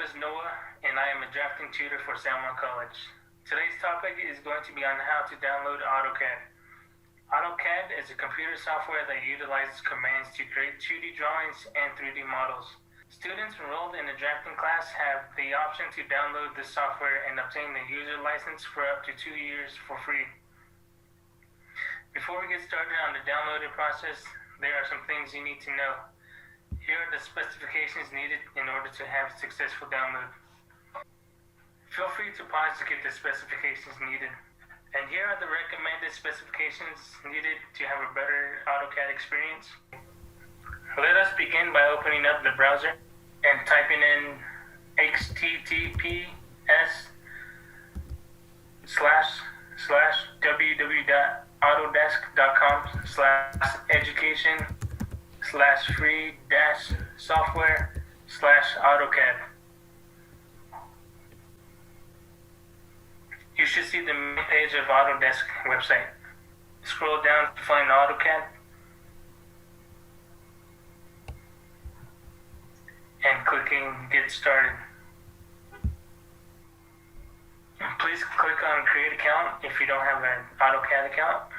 is Noah, and I am a drafting tutor for San Juan College. Today's topic is going to be on how to download AutoCAD. AutoCAD is a computer software that utilizes commands to create 2D drawings and 3D models. Students enrolled in the drafting class have the option to download this software and obtain the user license for up to 2 years for free. Before we get started on the downloading process, there are some things you need to know. Here are the specifications needed in order to have successful download. Feel free to pause to get the specifications needed. And here are the recommended specifications needed to have a better AutoCAD experience. Let us begin by opening up the browser and typing in https://www.autodesk.com/education/free-software/AutoCAD. You should see the main page of Autodesk website. Scroll down to find AutoCAD and clicking Get Started. Please click on Create Account if you don't have an AutoCAD account.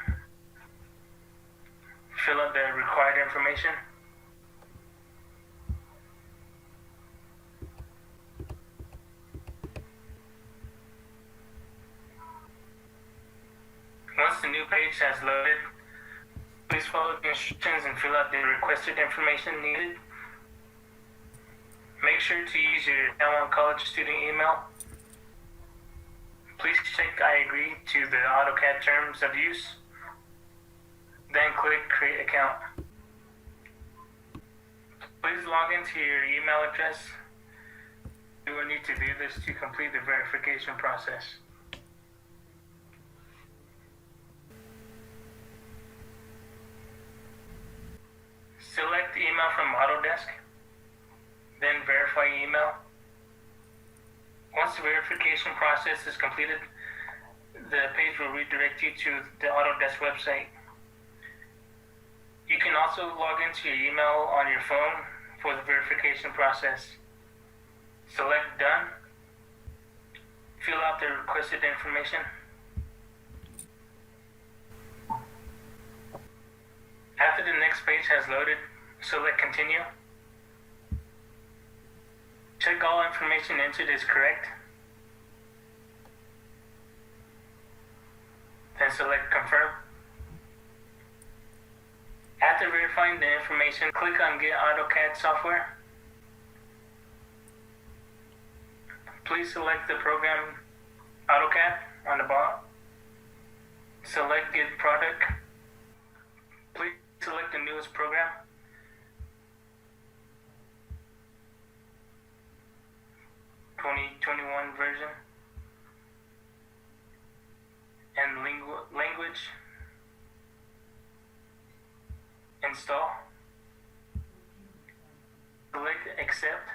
Fill out the required information. Once the new page has loaded, please follow the instructions and fill out the requested information needed. Make sure to use your San Juan College student email. Please check I agree to the AutoCAD terms of use. Then click Create Account. Please log into your email address. You will need to do this to complete the verification process. Select email from Autodesk, then verify email. Once the verification process is completed, the page will redirect you to the Autodesk website. You can also log into your email on your phone for the verification process. Select Done. Fill out the requested information. After the next page has loaded, select Continue. Check all information entered is correct. Then select Confirm. After verifying the information, click on Get AutoCAD Software. Please select the program AutoCAD on the bottom. Select Get Product. Please select the newest program. (2021) version. And language. Install. Select Accept.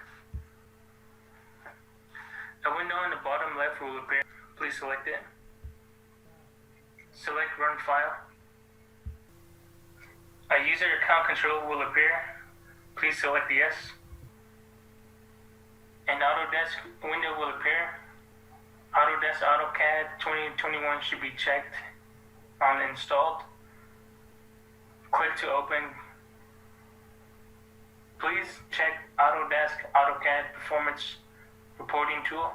A window on the bottom left will appear. Please select it. Select Run File. A user account control will appear. Please select Yes. An Autodesk window will appear. Autodesk AutoCAD 2021 should be checked on Installed. Click to open. Please check Autodesk AutoCAD Performance Reporting Tool.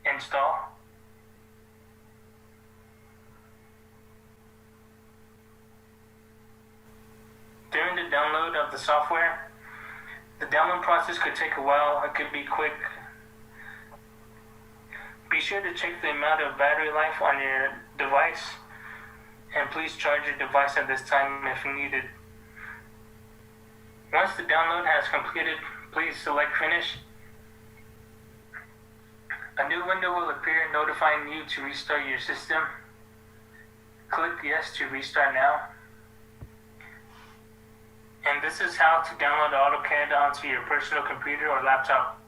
Install. During the download of the software, the download process could take a while. It could be quick. Be sure to check the amount of battery life on your device, and please charge your device at this time if needed. Once the download has completed, please select Finish. A new window will appear notifying you to restart your system. Click Yes to restart now. And this is how to download AutoCAD onto your personal computer or laptop.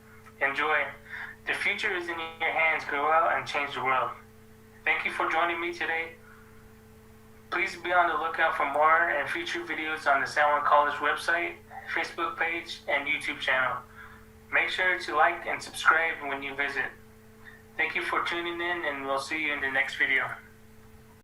Enjoy. The future is in your hands. Go out and change the world. Thank you for joining me today. Please be on the lookout for more and future videos on the San Juan College website, Facebook page, and YouTube channel. Make sure to like and subscribe when you visit. Thank you for tuning in, and we'll see you in the next video.